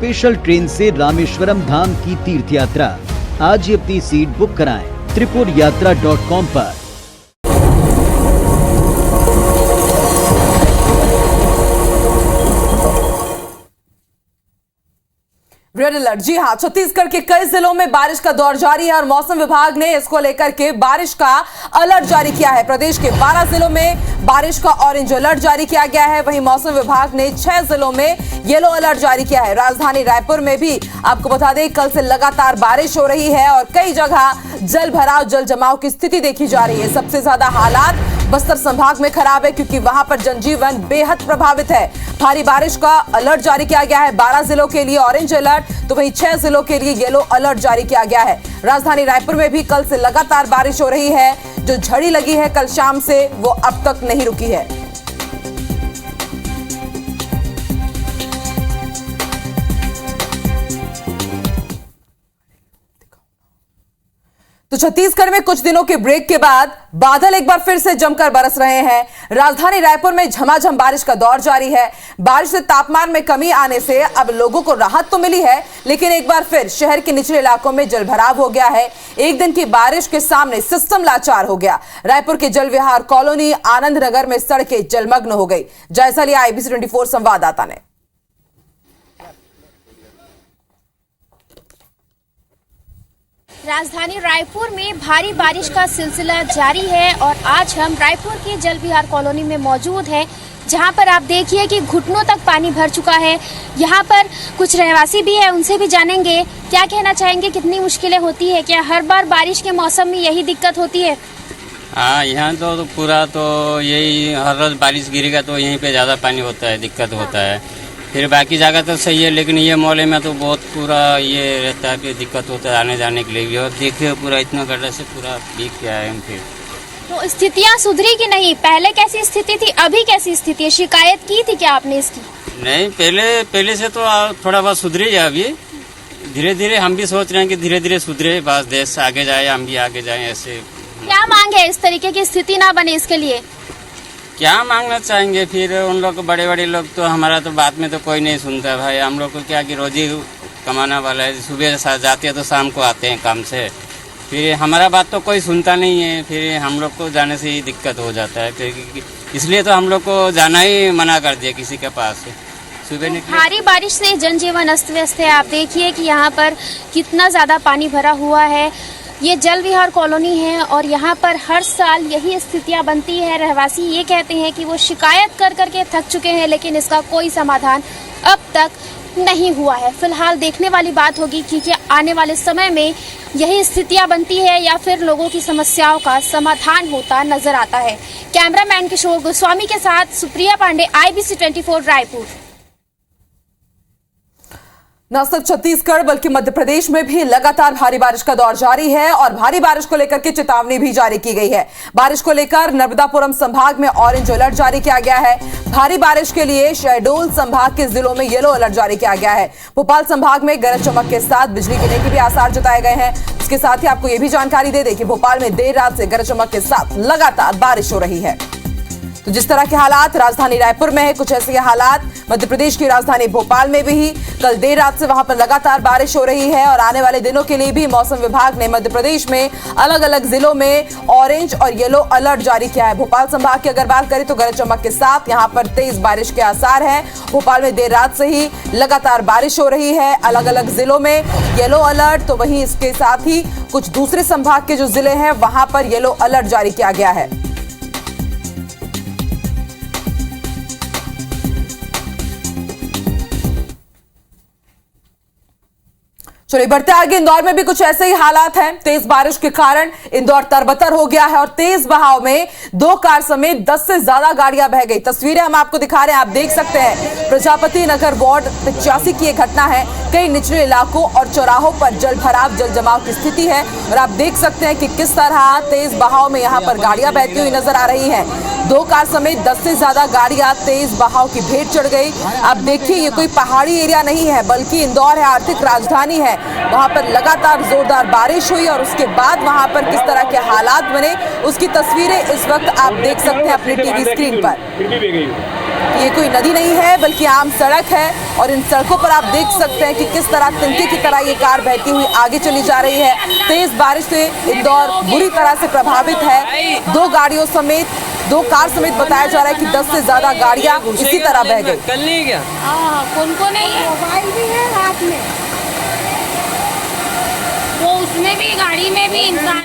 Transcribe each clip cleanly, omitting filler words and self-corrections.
Special train से रामेश्वरम धाम की तीर्थ यात्रा। आज ही अपनी सीट बुक कराएं tripurayatra.com पर। Red alert. जी हां, छत्तीसगढ़ के कई जिलों में बारिश का दौर जारी है और मौसम विभाग ने इसको लेकर के बारिश का अलर्ट जारी किया है। प्रदेश के 12 जिलों में बारिश का ऑरेंज अलर्ट जारी किया गया है। वहीं मौसम विभाग ने 6 जिलों में येलो अलर्ट जारी किया है। राजधानी रायपुर में भी आपको बता दें, कल से लगातार बारिश हो रही है और कई जगह जल भराव, जल जमाव की स्थिति देखी जा रही है। सबसे ज्यादा हालात बस्तर संभाग में खराब है क्योंकि वहां पर जनजीवन बेहद प्रभावित है। भारी बारिश का अलर्ट जारी किया गया है। 12 जिलों के लिए ऑरेंज अलर्ट, तो वहीं 6 जिलों के लिए येलो अलर्ट जारी किया गया है। राजधानी रायपुर में भी कल से लगातार बारिश हो रही है। जो झड़ी लगी है कल शाम से, वो अब तक नहीं रुकी है। तो छत्तीसगढ़ में कुछ दिनों के ब्रेक के बाद बादल एक बार फिर से जमकर बरस रहे हैं। राजधानी रायपुर में झमाझम बारिश का दौर जारी है। बारिश से तापमान में कमी आने से अब लोगों को राहत तो मिली है, लेकिन एक बार फिर शहर के निचले इलाकों में जलभराव हो गया है। एक दिन की बारिश के सामने सिस्टम लाचार हो गया। रायपुर के जल विहार कॉलोनी, आनंद नगर में सड़कें जलमग्न हो गई। जायजा लिया IBC 24 संवाददाता ने। राजधानी रायपुर में भारी बारिश का सिलसिला जारी है और आज हम रायपुर के जल विहार कॉलोनी में मौजूद हैं, जहां पर आप देखिए कि घुटनों तक पानी भर चुका है। यहां पर कुछ रहवासी भी है, उनसे भी जानेंगे क्या कहना चाहेंगे, कितनी मुश्किलें होती है, क्या हर बार बारिश के मौसम में यही दिक्कत होती है? हाँ, यहाँ तो पूरा तो यही, हर रोज बारिश गिरेगा तो यहीं पे ज़्यादा पानी होता है, दिक्कत होता है। फिर बाकी जगह तो सही है, लेकिन ये मोहल्ले में तो बहुत पूरा ये रहता है कि दिक्कत होता है आने जाने के लिए भी। और देखिए पूरा इतना गड्ढा से पूरा भीग गया है। फिर तो स्थितियाँ सुधरी कि नहीं? पहले कैसी स्थिति थी, अभी कैसी स्थिति है? शिकायत की थी क्या आपने इसकी? नहीं, पहले से तो थोड़ा बहुत सुधरी है। अभी धीरे धीरे हम भी सोच रहे हैं कि धीरे धीरे सुधरे, बस देश आगे जाए, हम भी आगे जाए। ऐसे क्या मांग है इस तरीके की स्थिति ना बने इसके लिए? क्या मांगना चाहेंगे? फिर उन लोग बड़े बड़े लोग तो हमारा तो बात में तो कोई नहीं सुनता भाई। हम लोग को क्या कि रोजी कमाना वाला है, सुबह जाते हैं तो शाम को आते हैं काम से। फिर हमारा बात तो कोई सुनता नहीं है। फिर हम लोग को जाने से ही दिक्कत हो जाता है। फिर इसलिए तो हम लोग को जाना ही मना कर दिया किसी के पास। सुबह निकले। भारी बारिश से जनजीवन अस्त व्यस्त है। आप देखिए कि यहाँ पर कितना ज्यादा पानी भरा हुआ है। ये जल विहार कॉलोनी है और यहाँ पर हर साल यही स्थितियाँ बनती है। रहवासी ये कहते हैं कि वो शिकायत कर करके थक चुके हैं, लेकिन इसका कोई समाधान अब तक नहीं हुआ है। फिलहाल देखने वाली बात होगी कि क्या आने वाले समय में यही स्थितियाँ बनती है या फिर लोगों की समस्याओं का समाधान होता नजर आता है। कैमरामैन किशोर गोस्वामी के साथ सुप्रिया पांडे, IBC 24 रायपुर। न सिर्फ छत्तीसगढ़ बल्कि मध्य प्रदेश में भी लगातार भारी बारिश का दौर जारी है और भारी बारिश को लेकर के चेतावनी भी जारी की गई है। बारिश को लेकर नर्मदापुरम संभाग में ऑरेंज अलर्ट जारी किया गया है। भारी बारिश के लिए शहडोल संभाग के जिलों में येलो अलर्ट जारी किया गया है। भोपाल संभाग में गरज चमक के साथ बिजली गिरने के भी आसार जताए गए हैं। इसके साथ ही आपको यह भी जानकारी दे दें कि भोपाल में देर रात से गरज चमक के साथ लगातार बारिश हो रही है। तो जिस तरह के हालात राजधानी रायपुर में है, कुछ ऐसे हालात मध्य प्रदेश की राजधानी भोपाल में भी कल देर रात से वहां पर लगातार बारिश हो रही है। और आने वाले दिनों के लिए भी मौसम विभाग ने मध्य प्रदेश में अलग अलग जिलों में ऑरेंज और येलो अलर्ट जारी किया है। भोपाल संभाग की अगर बात करें तो गरज चमक के साथ यहां पर तेज बारिश के आसार हैं। भोपाल में देर रात से ही लगातार बारिश हो रही है। अलग अलग जिलों में येलो अलर्ट, तो वहीं इसके साथ ही कुछ दूसरे संभाग के जो जिले हैं वहां पर येलो अलर्ट जारी किया गया है। चलिए बढ़ते आगे। इंदौर में भी कुछ ऐसे ही हालात हैं। तेज बारिश के कारण इंदौर तरबतर हो गया है और तेज बहाव में 2 कार समेत 10 से ज्यादा गाड़ियां बह गई। तस्वीरें हम आपको दिखा रहे हैं, आप देख सकते हैं। प्रजापति नगर वार्ड 85 की यह घटना है। कई निचले इलाकों और चौराहों पर जल भराव, जल जमाव की स्थिति है और आप देख सकते हैं कि किस तरह तेज बहाव में यहां पर गाड़ियां बहती हुई नजर आ रही हैं। 2 कार समेत 10 से ज्यादा गाड़ियां तेज बहाव की भेंट चढ़ गई। आप देखिए, ये कोई पहाड़ी एरिया नहीं है बल्कि इंदौर है, आर्थिक राजधानी है। वहां पर लगातार जोरदार बारिश हुई और उसके बाद वहां पर किस तरह के हालात बने, उसकी तस्वीरें इस वक्त आप देख सकते हैं अपनी टीवी स्क्रीन पर। ये कोई नदी नहीं है बल्कि आम सड़क है और इन सड़कों पर आप देख सकते हैं कि किस तरह तिनके की तरह ये कार बहती हुई आगे चली जा रही है। तेज बारिश से इंदौर बुरी तरह से प्रभावित है। 2 गाड़ियों समेत 2 कार समेत बताया जा रहा है कि 10 से ज्यादा गाड़ियां इसी तरह बह गई। कल नहीं क्या? कौन को नहीं है, मोबाइल भी है हाथ में, वो उसमें भी गाड़ी में भी इंसान।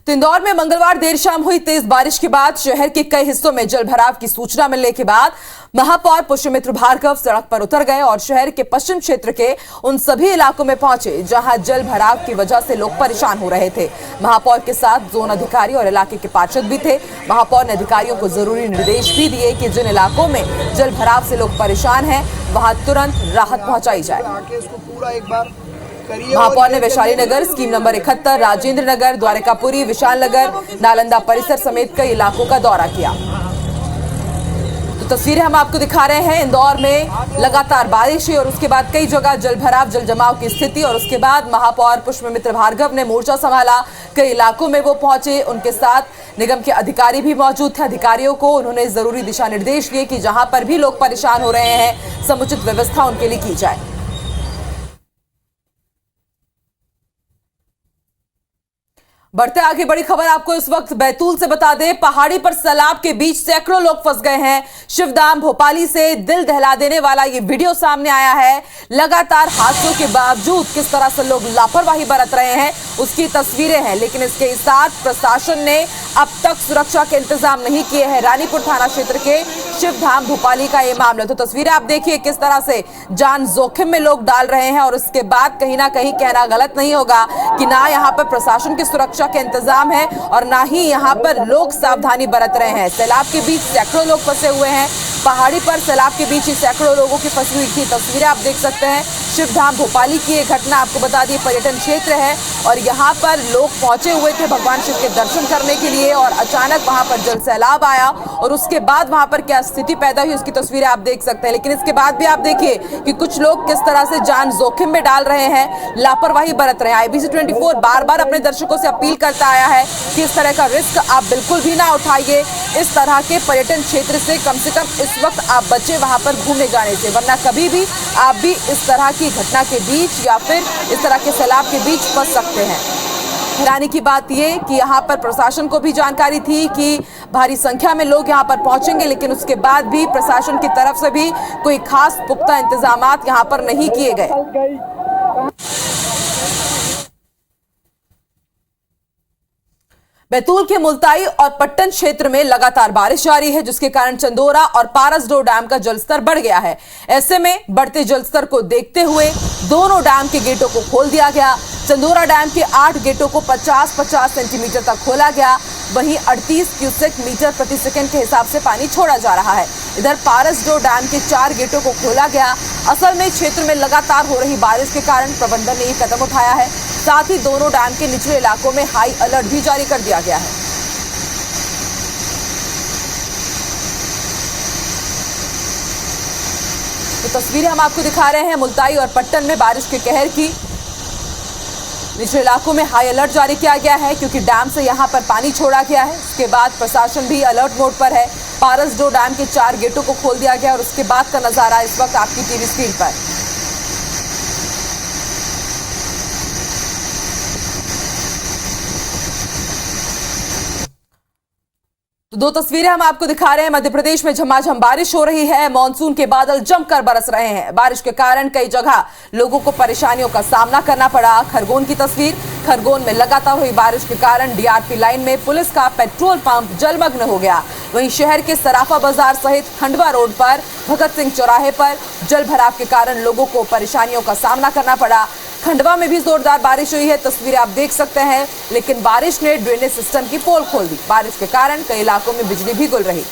तो इंदौर में मंगलवार देर शाम हुई तेज बारिश के बाद शहर के कई हिस्सों में जलभराव की सूचना मिलने के बाद महापौर पुष्यमित्र भार्गव सड़क पर उतर गए और शहर के पश्चिम क्षेत्र के उन सभी इलाकों में पहुंचे जहां जल भराव की वजह से लोग परेशान हो रहे थे। महापौर के साथ जोन अधिकारी और इलाके के पार्षद भी थे। महापौर ने अधिकारियों को जरूरी निर्देश भी दिए कि जिन इलाकों में जल भराव से लोग परेशान हैं वहां तुरंत राहत पहुंचाई जाए। महापौर ने वैशाली नगर, स्कीम नंबर 71, राजेंद्र नगर, द्वारकापुरी, विशाल नगर, नालंदा परिसर समेत कई इलाकों का दौरा किया। तो तस्वीरें हम आपको दिखा रहे हैं। इंदौर में लगातार बारिश हुई और उसके बाद कई जगह जलभराव, जल जमाव की स्थिति और उसके बाद महापौर पुष्यमित्र भार्गव ने मोर्चा संभाला। कई इलाकों में वो पहुंचे, उनके साथ निगम के अधिकारी भी मौजूद थे। अधिकारियों को उन्होंने जरूरी दिशा निर्देश दिए कि जहां पर भी लोग परेशान हो रहे हैं समुचित व्यवस्था उनके लिए की जाए। बढ़ते आगे बड़ी खबर आपको इस वक्त बैतूल से बता दें। पहाड़ी पर सैलाब के बीच सैकड़ों लोग फंस गए हैं। शिवधाम भोपाली से दिल दहला देने वाला ये वीडियो सामने आया है। लगातार हादसों के बावजूद किस तरह से लोग लापरवाही बरत रहे हैं उसकी तस्वीरें हैं, लेकिन इसके साथ प्रशासन ने अब तक सुरक्षा के इंतजाम नहीं किए हैं। रानीपुर थाना क्षेत्र के शिवधाम भोपाली का ये मामला। तो तस्वीरें आप देखिए किस तरह से जान जोखिम में लोग डाल रहे हैं और उसके बाद कहीं ना कहीं कहना गलत नहीं होगा कि ना यहाँ पर प्रशासन की सुरक्षा के इंतजाम है और ना ही यहाँ पर लोग सावधानी बरत रहे हैं। सैलाब के बीच सैकड़ों लोग फंसे हुए हैं। पहाड़ी पर सैलाब के बीच ही सैकड़ों लोगों की फंसी हुई की तस्वीरें आप देख सकते हैं। शिवधाम भोपाली की एक घटना आपको बता दी, पर्यटन क्षेत्र है और यहाँ पर लोग पहुंचे हुए थे भगवान शिव के दर्शन करने के लिए और अचानक वहां पर जल सैलाब आया और उसके बाद वहां पर क्या स्थिति पैदा हुई उसकी तस्वीरें आप देख सकते हैं। लेकिन इसके बाद भी आप देखिए कि कुछ लोग किस तरह से जान जोखिम में डाल रहे हैं, लापरवाही बरत रहे हैं। IBC 24 बार बार अपने दर्शकों से अपील करता आया है कि इस तरह का रिस्क आप बिल्कुल भी ना उठाइए। इस तरह के पर्यटन क्षेत्र से कम इस वक्त आप बचे वहां पर घूमने जाने से, वरना कभी भी आप भी इस तरह की घटना के बीच या फिर इस तरह के सैलाब के बीच फंस सकते हैं। हैरानी की बात यह कि यहाँ पर प्रशासन को भी जानकारी थी कि भारी संख्या में लोग यहाँ पर पहुंचेंगे, लेकिन उसके बाद भी प्रशासन की तरफ से भी कोई खास पुख्ता इंतजामात यहाँ पर नहीं किए गए। बैतूल के मुल्ताई और पट्टन क्षेत्र में लगातार बारिश जारी है, जिसके कारण चंदोरा और पारसडोह डैम का जलस्तर बढ़ गया है। ऐसे में बढ़ते जलस्तर को देखते हुए दोनों डैम के गेटों को खोल दिया गया। चंदोरा डैम के 8 गेटों को 50-50 सेंटीमीटर तक खोला गया, वहीं 38 क्यूसेक मीटर प्रति सेकंड के हिसाब से पानी छोड़ा जा रहा है। इधर पारसडोह डैम के 4 गेटों को खोला गया। असल में क्षेत्र में लगातार हो रही बारिश के कारण प्रबंधन ने ये कदम उठाया है। साथ ही दोनों डैम के निचले इलाकों में हाई अलर्ट भी जारी कर दिया गया है। तो तस्वीरें हम आपको दिखा रहे हैं मुल्ताई और पट्टन में बारिश के कहर की। निचले इलाकों में हाई अलर्ट जारी किया गया है क्योंकि डैम से यहां पर पानी छोड़ा गया है। उसके बाद प्रशासन भी अलर्ट मोड पर है। पारसडोह डैम के 4 गेटों को खोल दिया गया और उसके बाद का नजारा इस वक्त आपकी टीवी स्क्रीन पर। तो 2 तस्वीरें हम आपको दिखा रहे हैं। मध्य प्रदेश में झमाझम बारिश हो रही है। मानसून के बादल जमकर बरस रहे हैं। बारिश के कारण कई जगह लोगों को परेशानियों का सामना करना पड़ा। खरगोन की तस्वीर, खरगोन में लगातार हुई बारिश के कारण DRP लाइन में पुलिस का पेट्रोल पंप जलमग्न हो गया। वहीं शहर के सराफा बाजार सहित खंडवा रोड पर भगत सिंह चौराहे पर जल भराव के कारण लोगों को परेशानियों का सामना करना पड़ा। खंडवा में भी जोरदार बारिश हुई है, तस्वीरें आप देख सकते हैं, लेकिन बारिश ने ड्रेनेज सिस्टम की पोल खोल दी। बारिश के कारण कई इलाकों में बिजली भी गुल रही।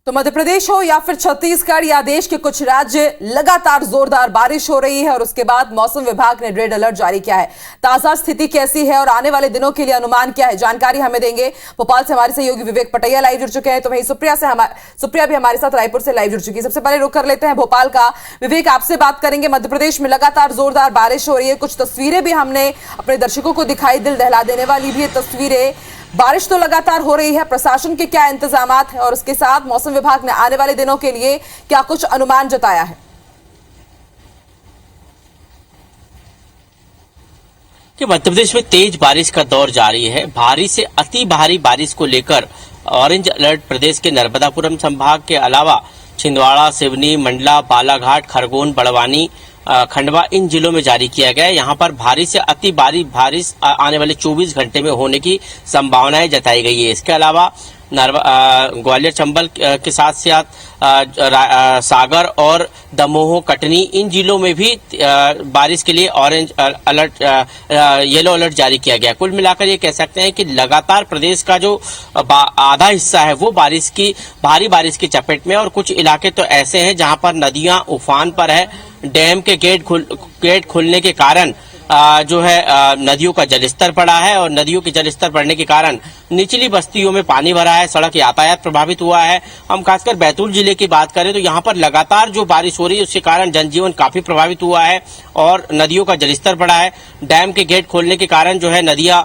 तो मध्य प्रदेश हो या फिर छत्तीसगढ़ या देश के कुछ राज्य, लगातार जोरदार बारिश हो रही है और उसके बाद मौसम विभाग ने रेड अलर्ट जारी किया है। ताजा स्थिति कैसी है और आने वाले दिनों के लिए अनुमान क्या है, जानकारी हमें देंगे भोपाल से हमारे सहयोगी विवेक पटैया लाइव जुड़ चुके हैं। तो वहीं सुप्रिया भी हमारे साथ रायपुर से लाइव जुड़ चुकी है। सबसे पहले रुक कर लेते हैं भोपाल का। विवेक, आपसे बात करेंगे। मध्य प्रदेश में लगातार जोरदार बारिश हो रही है, कुछ तस्वीरें भी हमने अपने दर्शकों को दिखाई, दिल दहला देने वाली भी ये तस्वीरें। बारिश तो लगातार हो रही है, प्रशासन के क्या इंतजामात है और उसके साथ मौसम विभाग ने आने वाले दिनों के लिए क्या कुछ अनुमान जताया है? कि मध्य प्रदेश में तेज बारिश का दौर जारी है। भारी से अति भारी बारिश को लेकर ऑरेंज अलर्ट प्रदेश के नर्मदापुरम संभाग के अलावा छिंदवाड़ा, सिवनी, मंडला, बालाघाट, खरगोन, बड़वानी, खंडवा इन जिलों में जारी किया गया है। यहाँ पर भारी से अति भारी बारिश आने वाले 24 घंटे में होने की संभावनाएं जताई गई है। इसके अलावा ग्वालियर, चंबल के साथ साथ सागर और दमोह, कटनी इन जिलों में भी बारिश के लिए ऑरेंज अलर्ट, येलो अलर्ट जारी किया गया। कुल मिलाकर ये कह सकते हैं कि लगातार प्रदेश का जो आधा हिस्सा है वो भारी बारिश की चपेट में, और कुछ इलाके तो ऐसे हैं जहां पर नदियां उफान पर है। डैम के गेट खुलने के कारण जो है नदियों का जलस्तर बढ़ा है और नदियों के जलस्तर बढ़ने के कारण निचली बस्तियों में पानी भरा है, सड़क यातायात प्रभावित हुआ है। हम खासकर बैतूल जिले की बात करें तो यहाँ पर लगातार जो बारिश हो रही है उसके कारण जनजीवन काफी प्रभावित हुआ है और नदियों का जलस्तर बढ़ा है। डैम के गेट खोलने के कारण जो है नदियां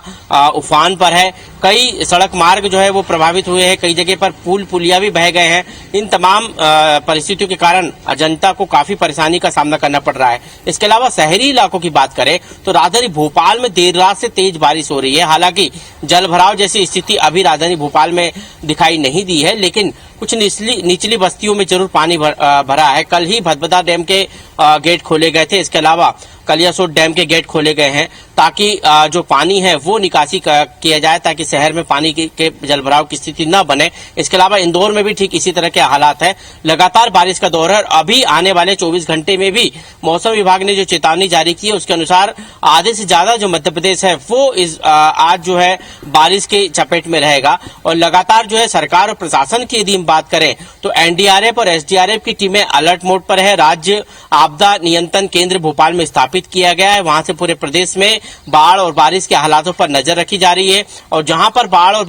उफान पर है। कई सड़क मार्ग जो है वो प्रभावित हुए हैं, कई जगह पर पुलिया भी बह गए हैं। इन तमाम परिस्थितियों के कारण जनता को काफी परेशानी का सामना करना पड़ रहा है। इसके अलावा शहरी इलाकों की बात करें तो राजधानी भोपाल में देर रात से तेज बारिश हो रही है। हालांकि जल भराव जैसी स्थिति अभी राजधानी भोपाल में दिखाई नहीं दी है, लेकिन कुछ निचली बस्तियों में जरूर पानी भरा है। कल ही भदभदा डैम के गेट खोले गए थे। इसके अलावा कलियासोत डैम के गेट खोले गए हैं ताकि जो पानी है वो निकासी किया जाए, ताकि शहर में पानी के जलभराव की स्थिति न बने। इसके अलावा इंदौर में भी ठीक इसी तरह के हालात है। लगातार बारिश का दौर है। अभी आने वाले 24 घंटे में भी मौसम विभाग ने जो चेतावनी जारी की है उसके अनुसार आधे से ज्यादा जो मध्य प्रदेश है वो आज जो है बारिश के चपेट में रहेगा। और लगातार जो है सरकार और प्रशासन की यदि हम बात करें तो एनडीआरएफ और एसडीआरएफ की टीमें अलर्ट मोड पर है। राज्य आपदा नियंत्रण केंद्र भोपाल में स्थापित किया गया है। वहां से पूरे प्रदेश में बाढ़ और बारिश के हालातों पर नजर रखी जा रही है और जहां पर बाढ़ और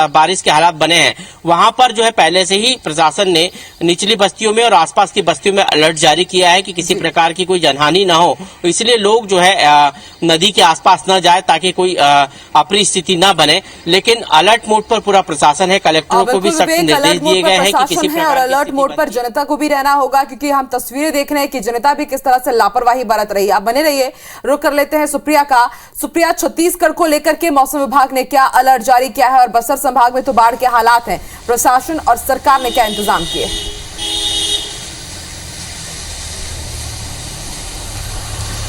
बारिश के हालात बने हैं वहां पर जो है पहले से ही प्रशासन ने निचली बस्तियों में और आसपास की बस्तियों में अलर्ट जारी किया है कि किसी प्रकार की कोई जनहानि न हो। इसलिए लोग जो है नदी के आसपास न जाए ताकि कोई अप्रिय स्थिति न बने। लेकिन अलर्ट मोड पर पूरा प्रशासन है। कलेक्टरों को भी सख्त निर्देश दिए गए हैं कि किसी प्रकार अलर्ट मोड पर जनता को भी रहना होगा, क्योंकि हम तस्वीरें देख रहे हैं कि जनता भी किस तरह से लापरवाही बरत रही है। आप बने रहिए, रुक कर लेते हैं सुप्रिया का। सुप्रिया, छत्तीसगढ़ को लेकर के मौसम विभाग ने क्या अलर्ट जारी किया है और बस्तर संभाग में तो बाढ़ के हालात हैं, प्रशासन और सरकार ने क्या इंतजाम किए?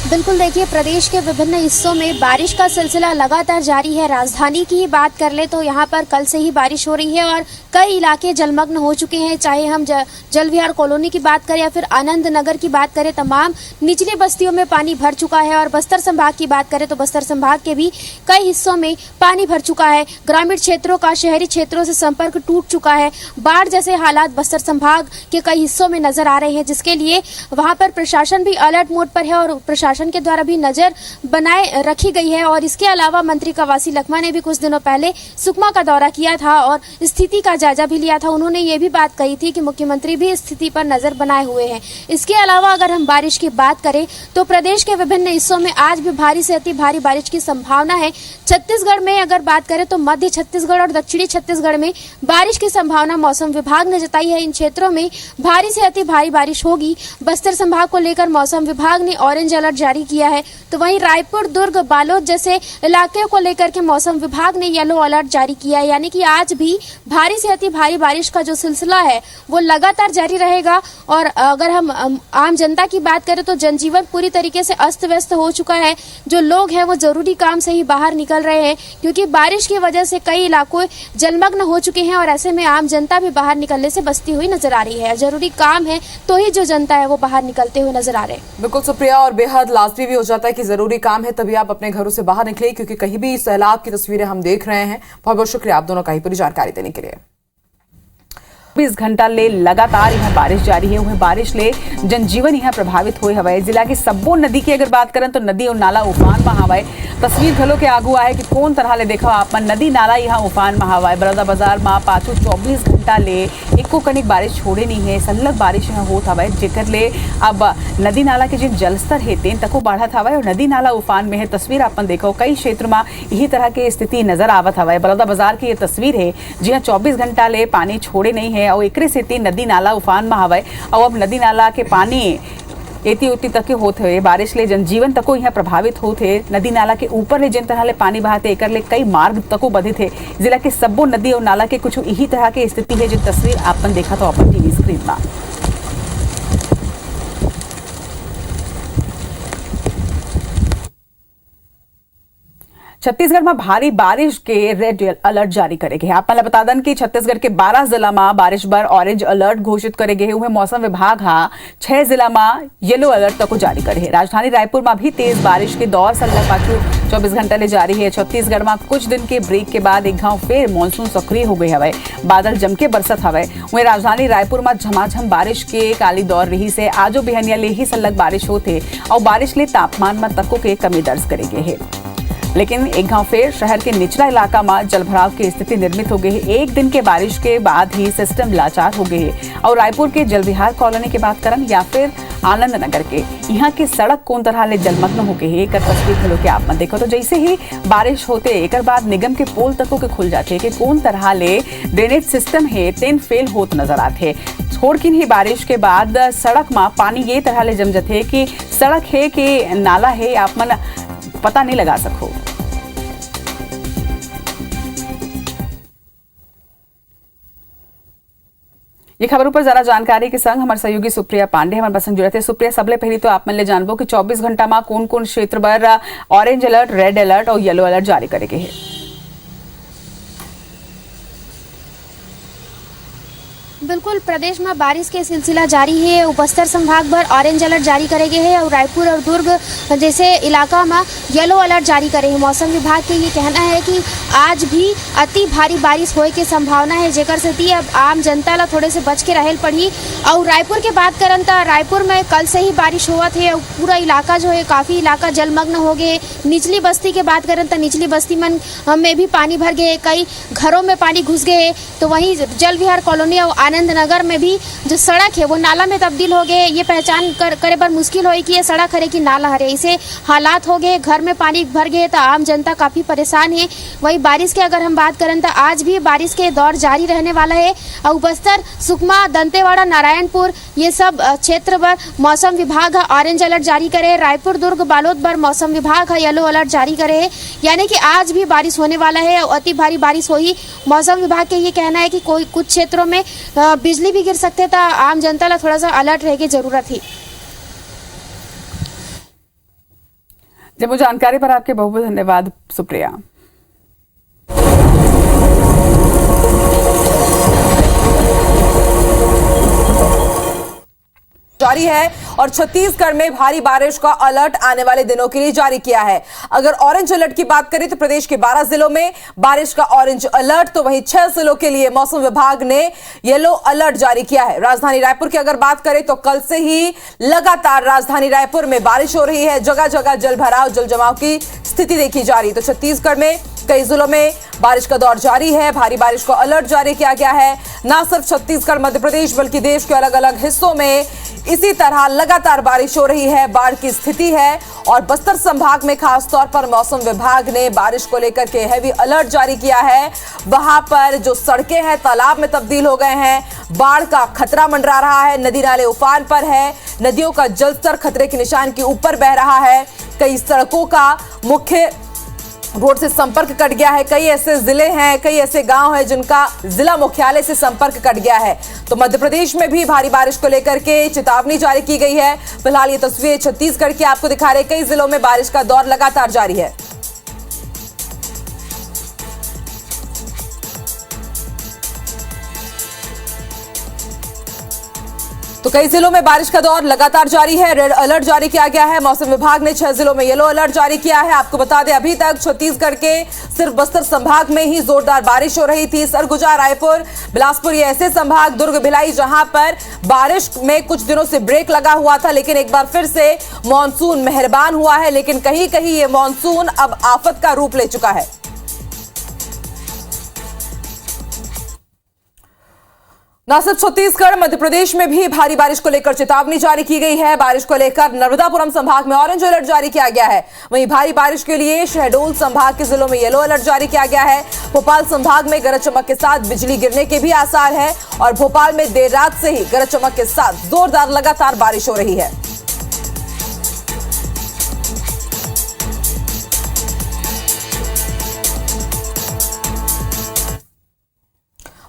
बिल्कुल, देखिए प्रदेश के विभिन्न हिस्सों में बारिश का सिलसिला लगातार जारी है। राजधानी की ही बात कर ले तो यहाँ पर कल से ही बारिश हो रही है और कई इलाके जलमग्न हो चुके हैं। चाहे हम जल विहार कॉलोनी की बात करें या फिर आनंद नगर की बात करें, तमाम निचली बस्तियों में पानी भर चुका है। और बस्तर संभाग की बात करें तो बस्तर संभाग के भी कई हिस्सों में पानी भर चुका है। ग्रामीण क्षेत्रों का शहरी क्षेत्रों से संपर्क टूट चुका है। बाढ़ जैसे हालात बस्तर संभाग के कई हिस्सों में नजर आ रहे हैं, जिसके लिए वहां पर प्रशासन भी अलर्ट मोड पर है और प्रशासन के द्वारा भी नजर बनाए रखी गई है। और इसके अलावा मंत्री कवासी लखमा ने भी कुछ दिनों पहले सुकमा का दौरा किया था और स्थिति का जायजा भी लिया था। उन्होंने ये भी बात कही थी कि मुख्यमंत्री भी स्थिति पर नजर बनाए हुए हैं। इसके अलावा अगर हम बारिश की बात करें तो प्रदेश के विभिन्न हिस्सों में आज भी भारी से अति भारी बारिश की संभावना है। छत्तीसगढ़ में अगर बात करें तो मध्य छत्तीसगढ़ और दक्षिणी छत्तीसगढ़ में बारिश की संभावना मौसम विभाग ने जताई है। इन क्षेत्रों में भारी से अति भारी बारिश होगी। बस्तर संभाग को लेकर मौसम विभाग ने ऑरेंज अलर्ट जारी किया है, तो वहीं रायपुर, दुर्ग, बालोद जैसे इलाकों को लेकर के मौसम विभाग ने येलो अलर्ट जारी किया है। यानी कि आज भी भारी से अति भारी बारिश का जो सिलसिला है वो लगातार जारी रहेगा। और अगर हम आम जनता की बात करें तो जनजीवन पूरी तरीके से अस्त व्यस्त हो चुका है। जो लोग हैं वो जरूरी काम से ही बाहर निकल रहे हैं, क्योंकि बारिश की वजह से कई इलाकों जलमग्न हो चुके हैं और ऐसे में आम जनता भी बाहर निकलने से बचती हुई नजर आ रही है। जरूरी काम है तो ही जो जनता है वो बाहर निकलते हुए नजर आ रहे हैं। बिल्कुल सुप्रिया, और बेहद लाजमी भी हो जाता है कि जरूरी काम है तभी आप अपने घरों से बाहर निकले, क्योंकि कहीं भी सैलाब की तस्वीरें हम देख रहे हैं। बहुत बहुत शुक्रिया आप दोनों का ही पूरी जानकारी देने के लिए। 20 घंटा ले लगातार यहाँ बारिश जारी है। वह बारिश ले जनजीवन यहाँ प्रभावित हुए हवाए। जिला की सब्बो नदी की अगर बात करें तो नदी और नाला उफान में हवाए। तस्वीर घलो के आगू आए कि कौन तरह ले देखा आप नदी नाला यहाँ उफान में हवाए। बड़ौदा बाजार में पाछू 24 घंटा ले एको कनिक बारिश छोड़े नहीं है। सलग बारिश यहाँ होत हवाए, जेकर ले अब नदी नाला के जिन जलस्तर है तेन तको बढ़त हवाए और नदी नाला उफान में है। तस्वीर अपन देखो कई क्षेत्र में यही तरह की स्थिति नजर आवत हवाए। बड़ौदा बाजार की ये तस्वीर है जी हाँ 24 घंटा ले पानी छोड़े नहीं है और एकरे सेती नदी नाला उफान में हवाए। और अब नदी नाला के पानी एती उती तक होते हुए बारिश ले जनजीवन तको यहाँ प्रभावित होते। नदी नाला के ऊपर ले जिन तरह ले पानी बहाते एकर ले कई मार्ग तको बधे थे। जिला के सब्बो नदी और नाला के कुछ यही तरह की स्थिति है। जिन तस्वीर आपन देखा तो अपन टीवी स्क्रीन में छत्तीसगढ़ में भारी बारिश के रेड अलर्ट जारी करे गए। आपको बता दें कि छत्तीसगढ़ के 12 जिला में बारिश बर ऑरेंज अलर्ट घोषित करे गए हुए। मौसम विभाग 6 जिला में येलो अलर्ट तक जारी करे। राजधानी रायपुर में भी तेज बारिश के दौर सलग पाछू 24 घंटा ले जारी है। छत्तीसगढ़ में कुछ दिन के ब्रेक के बाद एक घाव फिर मानसून सक्रिय हो गए हवे। बादल जमके बरसत हवे। वहीं राजधानी रायपुर में झमाझम बारिश के काली दौर रही से आजो बिहनिया ले ही सलग बारिश होते और बारिश ले तापमान में तको के कमी दर्ज करे गए है। लेकिन एक घाव फिर शहर के निचला इलाका में जलभराव की स्थिति निर्मित हो गई है। एक दिन के बारिश के बाद ही सिस्टम लाचार हो गए है। और रायपुर के जलविहार कॉलोनी की बात करें या फिर आनंद नगर के यहाँ की सड़क कौन तरह ले जलमग्न हो गई है। एक तस्वीर खलो के आप देखो तो जैसे ही बारिश होते एक बाद निगम के पोल तकों के खुल जाते कि कौन तरह ले ड्रेनेज सिस्टम है तेन फेल होत नजर आते। छोड़किन ही बारिश के बाद सड़क में पानी ये तरह ले जम जाते कि सड़क है कि नाला है आप मन पता नहीं लगा सको। ये खबरों पर जरा जानकारी के संग हमारे सहयोगी सुप्रिया पांडे हमारे संग जुड़े थे। सुप्रिया, सबले पहले तो आप मन ले जानबो कि 24 घंटा में कौन कौन क्षेत्र पर ऑरेंज अलर्ट, रेड अलर्ट और येलो अलर्ट जारी करे गए हैं। बिल्कुल, प्रदेश में बारिश के सिलसिला जारी है। बस्तर संभाग भर ऑरेंज अलर्ट जारी करे गए हैं और रायपुर और दुर्ग जैसे इलाका में येलो अलर्ट जारी करे हैं। मौसम विभाग के ये कहना है कि आज भी अति भारी बारिश होए के संभावना है, जेकर से अब आम जनता ला थोड़े से बच के रहल पड़ी। और रायपुर के बात करन तो रायपुर में कल से ही बारिश हुआ थे और पूरा इलाका जो है काफ़ी इलाका जलमग्न हो गए। निचली बस्ती के बात करें तो निचली बस्ती में भी पानी भर गए, कई घरों में पानी घुस गए। तो वहीं जल विहार कॉलोनी और आनंद नगर में भी जो सड़क है वो नाला में तब्दील हो गए। ये पहचान करे पर मुश्किल होई कि ये सड़क है कि नाला है। इसे हालात हो गए, घर में पानी भर गए तो आम जनता काफ़ी परेशान है। वहीं बारिश की अगर हम बात करें तो आज भी बारिश के दौर जारी रहने वाला है। और बस्तर, सुकमा, दंतेवाड़ा, नारायणपुर ये सब क्षेत्र पर मौसम विभाग ऑरेंज अलर्ट जारी करे। रायपुर, दुर्ग, बालोद पर मौसम विभाग येलो अलर्ट जारी करे। यानी कि आज भी बारिश होने वाला है और अति भारी बारिश हुई। मौसम विभाग के ये कहना है कि कोई कुछ क्षेत्रों में बिजली भी गिर सकते था। आम जनता ला थोड़ा सा अलर्ट रहने की जरूरत है। जब जानकारी पर आपके बहुत बहुत धन्यवाद सुप्रिया। जारी है और छत्तीसगढ़ में भारी बारिश का अलर्ट आने वाले दिनों के लिए जारी किया है। अगर ऑरेंज अलर्ट की बात करें तो प्रदेश के 12 जिलों में बारिश का ऑरेंज अलर्ट, तो वहीं 6 जिलों के लिए मौसम विभाग ने येलो अलर्ट जारी किया है। राजधानी रायपुर की अगर बात करें तो कल से ही लगातार राजधानी रायपुर में बारिश हो रही है। जगह जगह जल भराव, जल जमाव की स्थिति देखी जा रही है। तो छत्तीसगढ़ में कई जिलों में बारिश का दौर जारी है। भारी बारिश का अलर्ट जारी किया गया है। न सिर्फ छत्तीसगढ़, मध्य प्रदेश बल्कि देश के अलग अलग हिस्सों में इसी तरह लगातार बारिश हो रही है। बाढ़ की स्थिति है और बस्तर संभाग में खास तौर पर मौसम विभाग ने बारिश को लेकर के हैवी अलर्ट जारी किया है। वहां पर जो सड़कें हैं तालाब में तब्दील हो गए हैं। बाढ़ का खतरा मंडरा रहा है। नदी नाले उफान पर है। नदियों का जलस्तर खतरे के निशान के ऊपर बह रहा है। कई सड़कों का मुख्य रोड से संपर्क कट गया है। कई ऐसे जिले हैं, कई ऐसे गांव हैं जिनका जिला मुख्यालय से संपर्क कट गया है। तो मध्य प्रदेश में भी भारी बारिश को लेकर के चेतावनी जारी की गई है। फिलहाल ये तस्वीर छत्तीसगढ़ की आपको दिखा रहे। कई जिलों में बारिश का दौर लगातार जारी है। तो कई जिलों में बारिश का दौर लगातार जारी है। रेड अलर्ट जारी किया गया है। मौसम विभाग ने 6 जिलों में येलो अलर्ट जारी किया है। आपको बता दें अभी तक छत्तीसगढ़ के सिर्फ बस्तर संभाग में ही जोरदार बारिश हो रही थी। सरगुजा, रायपुर, बिलासपुर, ये ऐसे संभाग, दुर्ग, भिलाई, जहां पर बारिश में कुछ दिनों से ब्रेक लगा हुआ था, लेकिन एक बार फिर से मॉनसून मेहरबान हुआ है। लेकिन कहीं कहीं ये मॉनसून अब आफत का रूप ले चुका है। न सिर्फ छत्तीसगढ़, मध्य प्रदेश में भी भारी बारिश को लेकर चेतावनी जारी की गई है। बारिश को लेकर नर्मदापुरम संभाग में ऑरेंज अलर्ट जारी किया गया है। वहीं भारी बारिश के लिए शहडोल संभाग के जिलों में येलो अलर्ट जारी किया गया है। भोपाल संभाग में गरज चमक के साथ बिजली गिरने के भी आसार है और भोपाल में देर रात से ही गरज चमक के साथ जोरदार लगातार बारिश हो रही है।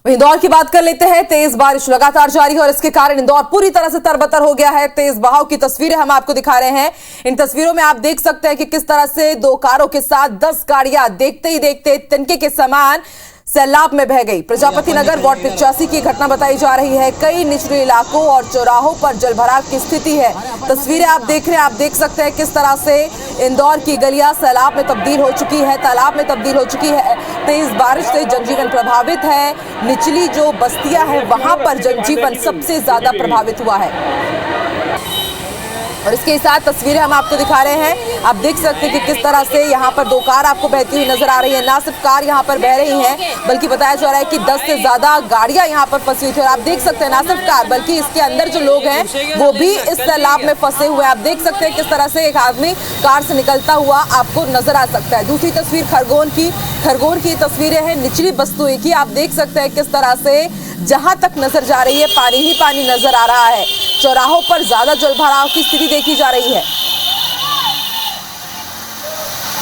इंदौर की बात कर लेते हैं। तेज बारिश लगातार जारी है और इसके कारण इंदौर पूरी तरह से तरबतर हो गया है। तेज बहाव की तस्वीरें हम आपको दिखा रहे हैं। इन तस्वीरों में आप देख सकते हैं कि किस तरह से 2 कारों के साथ 10 गाड़ियां देखते ही देखते तिनके के समान सैलाब में बह गई। प्रजापति नगर वार्ड 85 की घटना बताई जा रही है। कई निचले इलाकों और चौराहों पर जलभराव की स्थिति है। तस्वीरें आप देख रहे हैं, आप देख सकते हैं किस तरह से इंदौर की गलियां सैलाब में तब्दील हो चुकी है, तालाब में तब्दील हो चुकी है। तेज बारिश से जनजीवन प्रभावित है। निचली जो बस्तियां हैं वहां पर जनजीवन सबसे ज्यादा प्रभावित हुआ है। और इसके साथ तस्वीरें हम आपको दिखा रहे हैं। आप देख सकते हैं कि किस तरह से यहाँ पर 2 कार आपको बहती हुई नजर आ रही है। ना सिर्फ कार यहाँ पर बह रही हैं, बल्कि बताया जा रहा है कि 10 से ज्यादा गाड़ियां यहाँ पर फंसी हुई थी। और आप देख सकते हैं ना सिर्फ कार, बल्कि इसके अंदर जो लोग हैं वो भी इस तालाब में फंसे हुए हैं। आप देख सकते हैं किस तरह से एक आदमी कार से निकलता हुआ आपको नजर आ सकता है। दूसरी तस्वीर खरगोन की तस्वीरें हैं निचली बस्तियों की। आप देख सकते हैं किस तरह से जहां तक नजर जा रही है पानी ही पानी नजर आ रहा है। चौराहों पर ज्यादा जलभराव की स्थिति देखी जा रही है।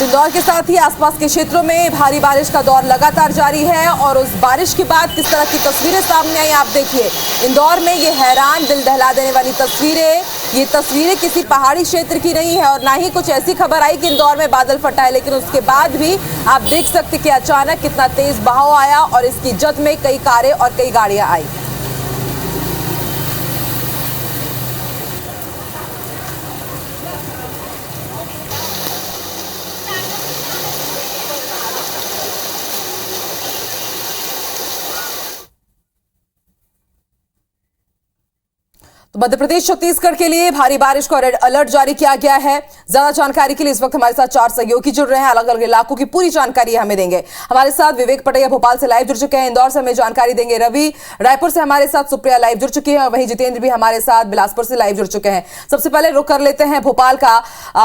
इंदौर के साथ ही आसपास के क्षेत्रों में भारी बारिश का दौर लगातार जारी है और उस बारिश के बाद किस तरह की तस्वीरें सामने आई आप देखिए। इंदौर में ये हैरान दिल दहला देने वाली तस्वीरें, ये तस्वीरें किसी पहाड़ी क्षेत्र की नहीं है और ना ही कुछ ऐसी खबर आई कि इंदौर में बादल फटा है, लेकिन उसके बाद भी आप देख सकते कि अचानक कितना तेज बहाव आया और इसकी जद में कई कारें और कई गाड़ियां आई। तो मध्य प्रदेश छत्तीसगढ़ के लिए भारी बारिश का रेड अलर्ट जारी किया गया है। ज्यादा जानकारी के लिए इस वक्त हमारे साथ 4 सहयोगी जुड़ रहे हैं। अलग अलग इलाकों की पूरी जानकारी हमें देंगे। हमारे साथ विवेक पटैया भोपाल से लाइव जुड़ चुके हैं, इंदौर से हमें जानकारी देंगे रवि, रायपुर से हमारे साथ सुप्रिया लाइव जुड़ चुकी है और वहीं जितेंद्र भी हमारे साथ बिलासपुर से लाइव जुड़ चुके हैं। सबसे पहले रुक कर लेते हैं भोपाल का।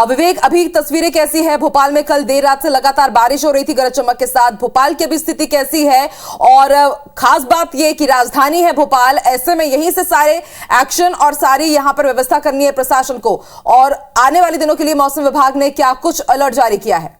विवेक, अभी तस्वीरें कैसी है? भोपाल में कल देर रात से लगातार बारिश हो रही थी गरज चमक के साथ। भोपाल की अभी स्थिति कैसी है? और खास बात यह कि राजधानी है भोपाल, ऐसे में यहीं से सारे एक्शन और सारी यहां पर व्यवस्था करनी है प्रशासन को। और आने वाले दिनों के लिए मौसम विभाग ने क्या कुछ अलर्ट जारी किया है?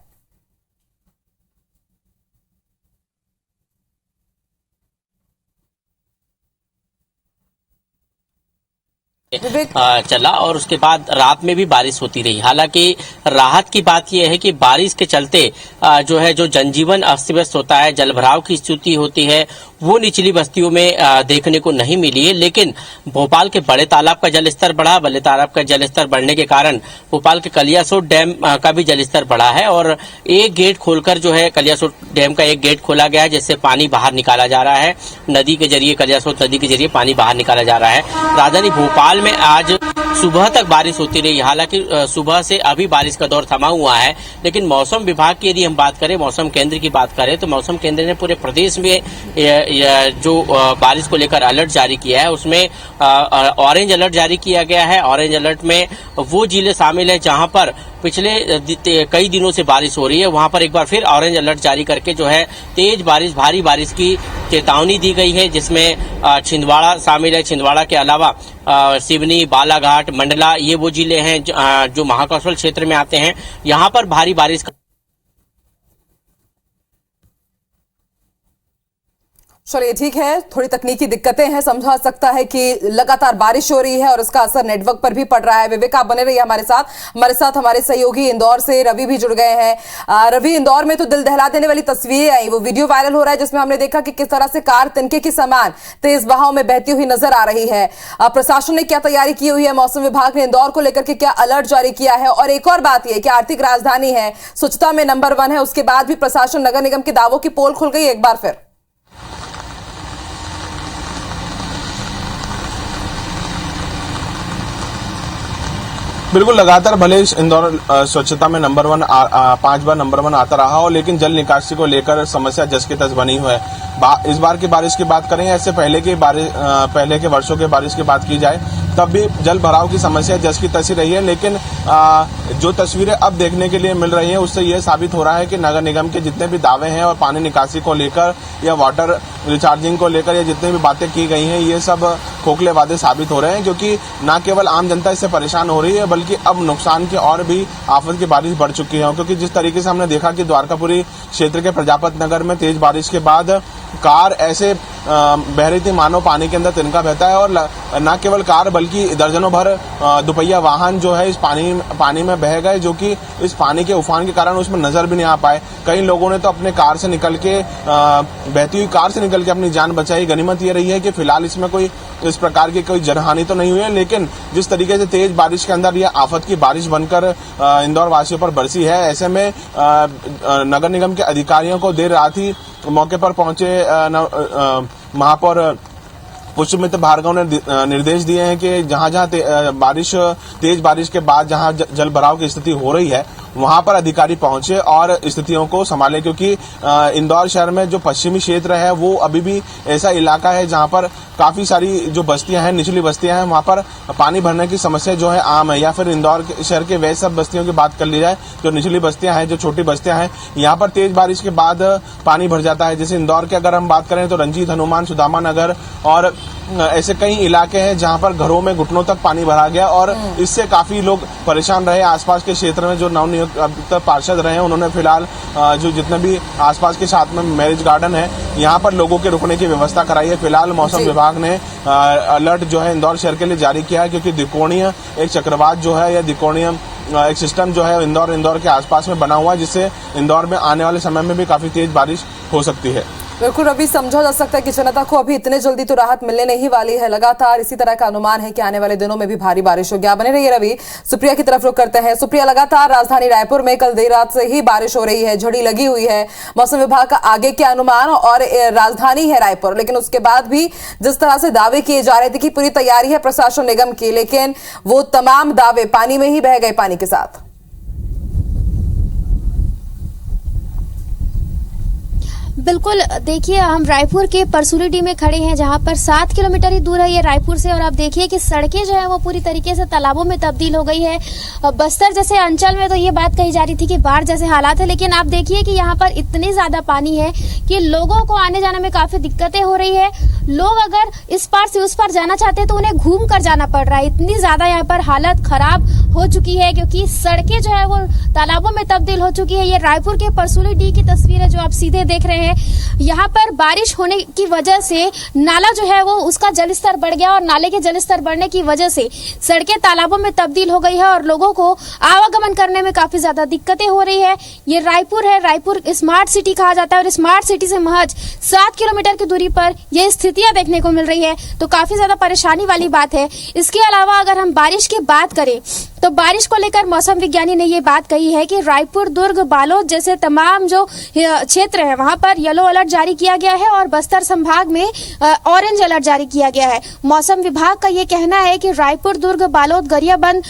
चला और उसके बाद रात में भी बारिश होती रही। हालांकि राहत की बात यह है कि बारिश के चलते जो जनजीवन अस्त व्यस्त होता है, जलभराव की स्थिति होती है, वो निचली बस्तियों में देखने को नहीं मिली है। लेकिन भोपाल के बड़े तालाब का जलस्तर बढ़ा। बड़े तालाब का जलस्तर बढ़ने के कारण भोपाल के कलियासोत डैम का भी जलस्तर बढ़ा है और एक गेट खोलकर जो है कलियासोत डैम का एक गेट खोला गया है, जिससे पानी बाहर निकाला जा रहा है। नदी के जरिए, कलियासोत नदी के जरिए पानी बाहर निकाला जा रहा है। राजधानी भोपाल में आज सुबह तक बारिश होती रही। हालांकि सुबह से अभी बारिश का दौर थमा हुआ है, लेकिन मौसम विभाग की यदि हम बात करें, मौसम केंद्र की बात करें, तो मौसम केंद्र ने पूरे प्रदेश में जो बारिश को लेकर अलर्ट जारी किया है, उसमें ऑरेंज अलर्ट जारी किया गया है। ऑरेंज अलर्ट में वो जिले शामिल है जहां पर पिछले कई दिनों से बारिश हो रही है। वहां पर एक बार फिर ऑरेंज अलर्ट जारी करके जो है तेज बारिश, भारी बारिश की चेतावनी दी गई है, जिसमें छिंदवाड़ा शामिल है। छिंदवाड़ा के अलावा सिवनी, बालाघाट, मंडला, ये वो जिले हैं जो महाकौशल क्षेत्र में आते हैं। यहाँ पर भारी बारिश चलिए ठीक है, थोड़ी तकनीकी दिक्कतें हैं, समझा सकता है कि लगातार बारिश हो रही है और उसका असर नेटवर्क पर भी पड़ रहा है। विवेक, आप बने रहिए हमारे साथ हमारे सहयोगी इंदौर से रवि भी जुड़ गए हैं। रवि, इंदौर में तो दिल दहला देने वाली तस्वीरें आई, वो वीडियो वायरल हो रहा है जिसमें हमने देखा कि किस तरह से कार तिनके की समान तेज बहाव में बहती हुई नजर आ रही है। प्रशासन ने क्या तैयारी की हुई है, मौसम विभाग ने इंदौर को लेकर के क्या अलर्ट जारी किया है? और एक और बात यह कि आर्थिक राजधानी है, स्वच्छता में नंबर 1 है, उसके बाद भी प्रशासन नगर निगम के दावों की पोल खुल गई एक बार फिर। बिल्कुल, लगातार भले इंदौर स्वच्छता में नंबर 1 5 बार नंबर 1 आता रहा हो, लेकिन जल निकासी को लेकर समस्या जस की तस बनी हुई है। इस बार की बारिश की बात करें, ऐसे पहले के वर्षों के बारिश की बात की जाए तब भी जल भराव की समस्या जस की तस ही रही है। लेकिन जो तस्वीरें अब देखने के लिए मिल रही हैं उससे यह साबित हो रहा है कि नगर निगम के जितने भी दावे हैं और पानी निकासी को लेकर या वाटर रिचार्जिंग को लेकर या जितने भी बातें की गई हैं, ये सब खोखले वादे साबित हो रहे हैं, क्योंकि न केवल आम जनता इससे परेशान हो रही है बल्कि अब नुकसान की और भी आफत की बारिश बढ़ चुकी है। क्योंकि जिस तरीके से हमने देखा कि द्वारकापुरी क्षेत्र के प्रजापत नगर में तेज बारिश के बाद कार ऐसे बह रही थी मानो पानी के अंदर तिनका बहता है, और न केवल कार बल्कि दर्जनों भर दुपहिया वाहन जो है इस पानी में बह गए, जो कि इस पानी के उफान के कारण उसमें नजर भी नहीं आ पाए। कई लोगों ने तो अपने कार से निकल के बहती हुई कार से निकल के अपनी जान बचाई। गनीमत ये रही है कि फिलहाल इसमें कोई इस प्रकार की कोई जनहानि तो नहीं हुई है, लेकिन जिस तरीके से तेज बारिश के अंदर यह आफत की बारिश बनकर इंदौर वासियों पर बरसी है, ऐसे में नगर निगम के अधिकारियों को देर रात ही मौके पर पहुंचे महापौर पुष्पमित्र भार्गव ने निर्देश दिए हैं कि जहां तेज बारिश के बाद जहां जल भराव की स्थिति हो रही है वहां पर अधिकारी पहुंचे और स्थितियों को संभाले, क्योंकि इंदौर शहर में जो पश्चिमी क्षेत्र है वो अभी भी ऐसा इलाका है जहां पर काफी सारी जो बस्तियां हैं, निचली बस्तियां हैं, वहां पर पानी भरने की समस्या जो है आम है। या फिर इंदौर शहर के वैसे सब बस्तियों की बात कर ली जाए, जो निचली बस्तियां हैं, जो छोटी बस्तियां हैं, यहाँ पर तेज बारिश के बाद पानी भर जाता है। जैसे इंदौर के अगर हम बात करें तो रंजीत, हनुमान, सुदामा नगर और ऐसे कई इलाके हैं जहां पर घरों में घुटनों तक पानी भरा गया, और इससे काफी लोग परेशान रहे। आसपास के क्षेत्र में जो नवनियुक्त पार्षद रहे उन्होंने फिलहाल जो जितने भी आसपास के साथ में मैरिज गार्डन है यहाँ पर लोगों के रुकने की व्यवस्था कराई है। फिलहाल मौसम विभाग ने अलर्ट जो है इंदौर शहर के लिए जारी किया है, क्योंकि त्रिकोणीय एक चक्रवात जो है या त्रिकोणीय एक सिस्टम जो है इंदौर के आसपास में बना हुआ है, जिससे इंदौर में आने वाले समय में भी काफी तेज बारिश हो सकती है। बिल्कुल रवि, समझा जा सकता है कि जनता को अभी इतने जल्दी तो राहत मिलने नहीं वाली है। लगातार इसी तरह का अनुमान है कि आने वाले दिनों में भी भारी बारिश होगी। बने रहिए रवि। सुप्रिया की तरफ रुख करते हैं। सुप्रिया, लगातार राजधानी रायपुर में कल देर रात से ही बारिश हो रही है, झड़ी लगी हुई है। मौसम विभाग का आगे के अनुमान, और राजधानी है रायपुर, लेकिन उसके बाद भी जिस तरह से दावे किए जा रहे थे कि पूरी तैयारी है प्रशासन निगम की, लेकिन वो तमाम दावे पानी में ही बह गए पानी के साथ। बिल्कुल, देखिए हम रायपुर के परसूलीडीह में खड़े हैं, जहां पर 7 किलोमीटर ही दूर है ये रायपुर से, और आप देखिए कि सड़कें जो है वो पूरी तरीके से तालाबों में तब्दील हो गई है। बस्तर जैसे अंचल में तो ये बात कही जा रही थी कि बाढ़ जैसे हालात है, लेकिन आप देखिए कि यहाँ पर इतनी ज्यादा पानी है कि लोगों को आने जाने में काफी दिक्कतें हो रही है। लोग अगर इस पार से उस पार जाना चाहते हैं तो उन्हें घूम कर जाना पड़ रहा है। इतनी ज्यादा यहाँ पर हालत खराब हो चुकी है, क्योंकि सड़कें जो है वो तालाबों में तब्दील हो चुकी है। ये रायपुर के परसूलीडीह की तस्वीर है जो आप सीधे देख रहे हैं। यहाँ पर बारिश होने की वजह से नाला जो है वो उसका जलस्तर बढ़ गया, और नाले के जलस्तर बढ़ने की वजह से सड़कें तालाबों में तब्दील हो गई है और लोगों को आवागमन करने में काफी ज्यादा दिक्कतें हो रही है। ये रायपुर है, रायपुर स्मार्ट सिटी कहा जाता है, और स्मार्ट सिटी से महज 7 किलोमीटर की दूरी पर यह स्थितियां देखने को मिल रही है, तो काफी ज्यादा परेशानी वाली बात है। इसके अलावा अगर हम बारिश की बात करें तो बारिश को लेकर मौसम विज्ञानी ने ये बात कही है कि रायपुर, दुर्ग, बालोद जैसे तमाम जो क्षेत्र है वहां पर येलो अलर्ट जारी किया गया है, और बस्तर संभाग में ऑरेंज अलर्ट जारी किया गया है। मौसम विभाग का ये कहना है कि रायपुर, दुर्ग, बालोद, गरियाबंद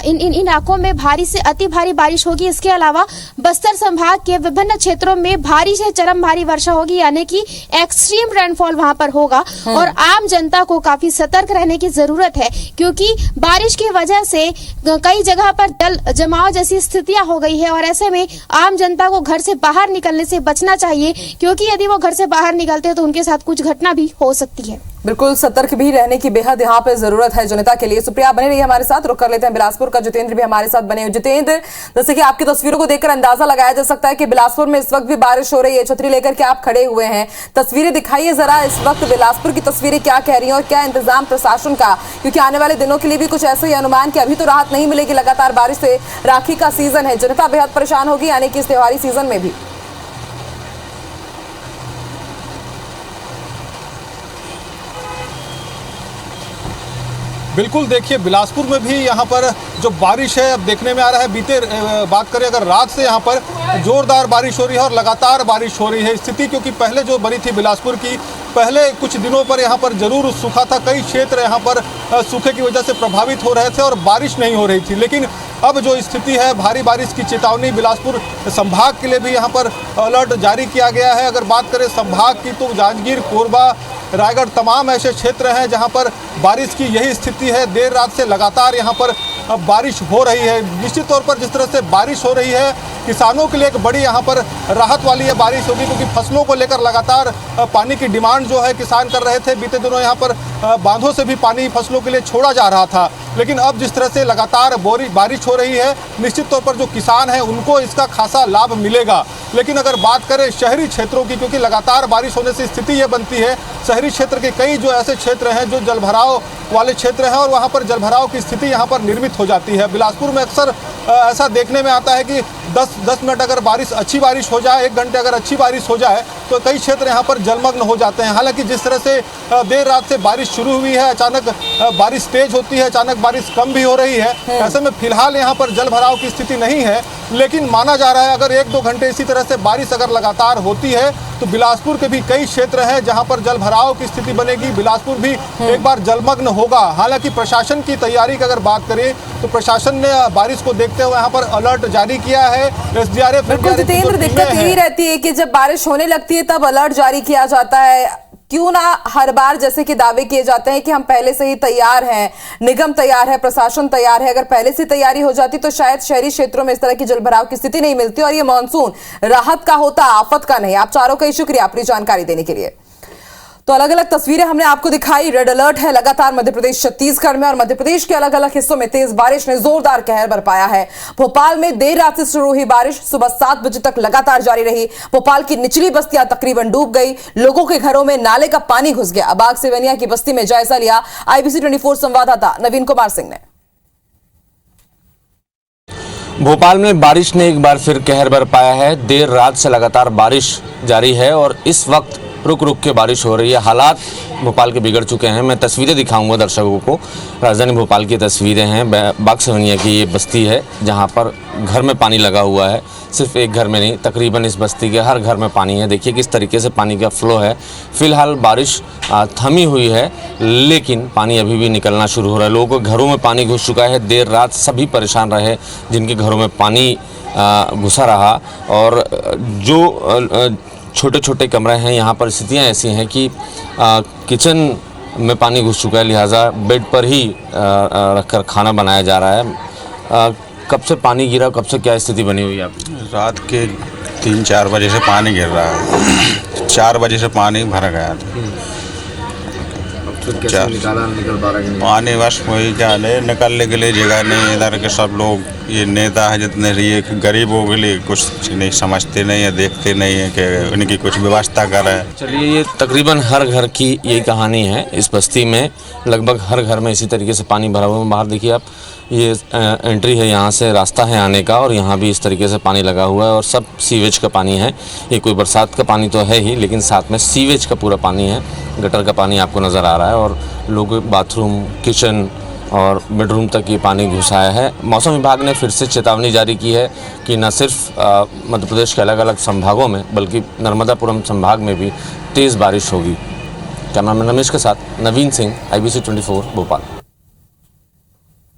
इन इलाकों में भारी से अति भारी बारिश होगी। इसके अलावा बस्तर संभाग के विभिन्न क्षेत्रों में भारी से चरम भारी वर्षा होगी, यानी कि एक्सट्रीम रेनफॉल वहां पर होगा, और आम जनता को काफी सतर्क रहने की जरूरत है, क्योंकि बारिश की वजह से कई जगह पर जल जमाव जैसी स्थितियां हो गई है, और ऐसे में आम जनता को घर से बाहर निकलने से बचना चाहिए, क्योंकि यदि वो घर से बाहर निकलते हैं तो उनके साथ कुछ घटना भी हो सकती है। बिल्कुल सतर्क भी रहने की बेहद यहाँ पे जरूरत है जनता के लिए। सुप्रिया बने रही हमारे साथ, रुक कर लेते हैं बिलासपुर का। जितेंद्र भी हमारे साथ बने हुए। जितेंद्र, जैसे कि आपकी तस्वीरों को देखकर अंदाजा लगाया जा सकता है कि बिलासपुर में इस वक्त भी बारिश हो रही है। छतरी लेकर के आप खड़े हुए हैं, तस्वीरें दिखाइए जरा, इस वक्त बिलासपुर की तस्वीरें क्या कह रही है और क्या इंतजाम प्रशासन का, क्योंकि आने वाले दिनों के लिए भी कुछ ऐसा ही अनुमान कि अभी तो राहत नहीं मिलेगी, लगातार बारिश से राखी का सीजन है, जनता बेहद परेशान होगी यानी कि इस त्योहारी सीजन में भी। बिल्कुल, देखिए बिलासपुर में भी यहाँ पर जो बारिश है अब देखने में आ रहा है। बात करें अगर रात से यहाँ पर जोरदार बारिश हो रही है और लगातार बारिश हो रही है स्थिति, क्योंकि पहले जो बनी थी बिलासपुर की, पहले कुछ दिनों पर यहाँ पर जरूर सूखा था, कई क्षेत्र यहाँ पर सूखे की वजह से प्रभावित हो रहे थे और बारिश नहीं हो रही थी। लेकिन अब जो स्थिति है, भारी बारिश की चेतावनी बिलासपुर संभाग के लिए भी यहाँ पर अलर्ट जारी किया गया है। अगर बात करें संभाग की तो जांजगीर, कोरबा, रायगढ़ तमाम ऐसे क्षेत्र हैं जहां पर बारिश की यही स्थिति है। देर रात से लगातार यहां पर बारिश हो रही है। निश्चित तौर पर जिस तरह से बारिश हो रही है, किसानों के लिए एक बड़ी यहां पर राहत वाली ये बारिश होगी, क्योंकि फसलों को लेकर लगातार पानी की डिमांड जो है किसान कर रहे थे। बीते दिनों यहां पर बांधों से भी पानी फसलों के लिए छोड़ा जा रहा था, लेकिन अब जिस तरह से लगातार बारिश हो रही है, निश्चित तौर पर जो किसान हैं उनको इसका खासा लाभ मिलेगा। लेकिन अगर बात करें शहरी क्षेत्रों की, क्योंकि लगातार बारिश होने से स्थिति ये बनती है, शहरी क्षेत्र के कई जो ऐसे क्षेत्र हैं जो जलभराव वाले क्षेत्र हैं और वहाँ पर जलभराव की स्थिति यहाँ पर निर्मित हो जाती है। बिलासपुर में अक्सर ऐसा देखने में आता है कि 10 मिनट अगर अच्छी बारिश हो जाए, 1 घंटे अगर अच्छी बारिश हो जाए तो कई क्षेत्र यहाँ पर जलमग्न हो जाते हैं। हालांकि जिस तरह से देर रात से बारिश शुरू हुई है, अचानक बारिश तेज होती है, अचानक बारिश कम भी हो रही है। ऐसे में फिलहाल यहाँ पर जलभराव की स्थिति नहीं है, लेकिन माना जा रहा है अगर 1-2 घंटे इसी तरह से बारिश अगर लगातार होती है तो बिलासपुर के भी कई क्षेत्र हैं जहां पर जलभराव की स्थिति बनेगी, बिलासपुर भी एक बार जलमग्न होगा। हालांकि प्रशासन की तैयारी की अगर बात करें तो प्रशासन ने बारिश को देखते हुए यहाँ पर अलर्ट जारी किया है। SDRF बिल्कुल जितेंद्र, दिक्कत यही रहती है कि जब बारिश होने लगती है तब अलर्ट जारी किया जाता है। क्यों ना हर बार जैसे कि दावे किए जाते हैं कि हम पहले से ही तैयार हैं, निगम तैयार है, प्रशासन तैयार है। अगर पहले से तैयारी हो जाती तो शायद शहरी क्षेत्रों में इस तरह की जलभराव की स्थिति नहीं मिलती और ये मानसून राहत का होता, आफत का नहीं। आप चारों का ही शुक्रिया अपनी जानकारी देने के लिए। तो अलग अलग तस्वीरें हमने आपको दिखाई। रेड अलर्ट है लगातार मध्य प्रदेश, छत्तीसगढ़ में और मध्य प्रदेश के अलग अलग हिस्सों में तेज बारिश ने जोरदार कहर बरपाया है। भोपाल में देर रात से शुरू हुई बारिश सुबह 7 बजे तक लगातार जारी रही। भोपाल की निचली बस्तियां तकरीबन डूब गई, लोगों के घरों में नाले का पानी घुस गया। बाग सेवनिया की बस्ती में जायजा लिया IBC 24 संवाददाता नवीन कुमार सिंह ने। भोपाल में बारिश ने एक बार फिर कहर बरपाया है। देर रात से लगातार बारिश जारी है और इस वक्त रुक रुक के बारिश हो रही है। हालात भोपाल के बिगड़ चुके हैं। मैं तस्वीरें दिखाऊंगा दर्शकों को। राजधानी भोपाल की तस्वीरें हैं। बाग सेवनिया की ये बस्ती है जहां पर घर में पानी लगा हुआ है। सिर्फ एक घर में नहीं, तकरीबन इस बस्ती के हर घर में पानी है। देखिए किस तरीके से पानी का फ्लो है। फिलहाल बारिश थमी हुई है, लेकिन पानी अभी भी निकलना शुरू हो रहा है। लोगों के घरों में पानी घुस चुका है। देर रात सभी परेशान रहे जिनके घरों में पानी घुसा रहा। और जो छोटे छोटे कमरे हैं, यहाँ पर स्थितियाँ ऐसी हैं कि किचन में पानी घुस चुका है, लिहाजा बेड पर ही रखकर खाना बनाया जा रहा है। कब से पानी गिरा, कब से क्या स्थिति बनी हुई है आपकी? रात के 3-4 बजे से पानी गिर रहा है। 4 बजे से पानी भर गया था। निकल पा रहा है पानी बस वही क्या है, निकलने के लिए जगह नहीं। इधर के सब लोग, ये नेता है जितने ये गरीबों के लिए कुछ नहीं समझते नहीं है, देखते नहीं है कि उनकी कुछ व्यवस्था करें। चलिए, ये तकरीबन हर घर की यही कहानी है। इस बस्ती में लगभग हर घर में इसी तरीके से पानी भरा हुआ है। बाहर देखिए आप, ये एंट्री है, यहाँ से रास्ता है आने का और यहाँ भी इस तरीके से पानी लगा हुआ है और सब सीवेज का पानी है। ये कोई बरसात का पानी तो है ही, लेकिन साथ में सीवेज का पूरा पानी है, गटर का पानी आपको नज़र आ रहा है। और लोग बाथरूम, किचन और बेडरूम तक ये पानी घुसाया है। मौसम विभाग ने फिर से चेतावनी जारी की है कि न सिर्फ मध्य प्रदेश के अलग अलग संभागों में बल्कि नर्मदापुरम संभाग में भी तेज़ बारिश होगी। कैमरामैन रमेश के साथ नवीन सिंह, IBC 24 भोपाल।